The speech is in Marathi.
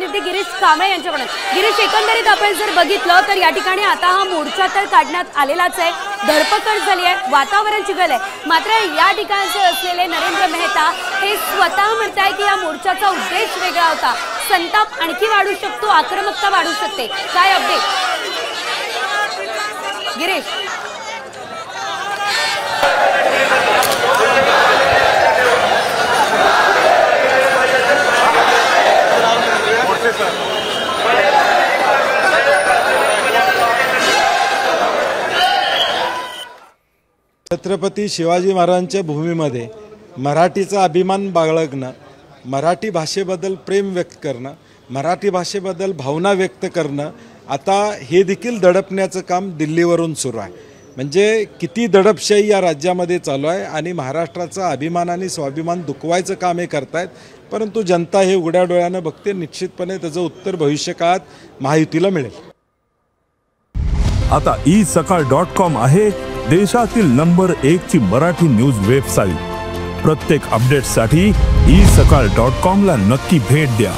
प्रतिनिधी गिरीश कांबळे यांच्याकडून। गिरीश, एकंदरीत आपण जर बघितलं तर या ठिकाणी आता हा मोर्चा तर काढण्यात आलेलाच आहे, धडपकड झाली आहे, वातावरण चिघळलंय। मात्र या ठिकाणचे असलेले नरेंद्र मेहता हे स्वतः म्हणताय की या मोर्चाचा उद्देश वेगळा होता, संताप आणखी वाढू शकतो, आक्रमकता वाढू शकते। काय अपडेट गिरीश? छत्रपती शिवाजी महाराजांच्या भूमीमध्ये मराठीचा अभिमान बाळगणं, मराठी भाषेबद्दल प्रेम व्यक्त करणं, मराठी भाषेबद्दल भावना व्यक्त करणं, आता हे देखील दडपण्याचं काम दिल्लीवरून सुरू आहे। म्हणजे किती दडपशाही या राज्यामध्ये चालू आहे आणि महाराष्ट्राचा अभिमान आणि स्वाभिमान दुखवायचं काम हे करतायत, परंतु जनता हे उघड्या डोळ्यानं बघते। निश्चितपणे त्याचं उत्तर भविष्यकाळात महायुतीला मिळेल। आता isakal.com आहे देशातील नंबर 1 ची मराठी न्यूज वेबसाईट। प्रत्येक अपडेटसाठी isakal.com ला नक्की भेट द्या।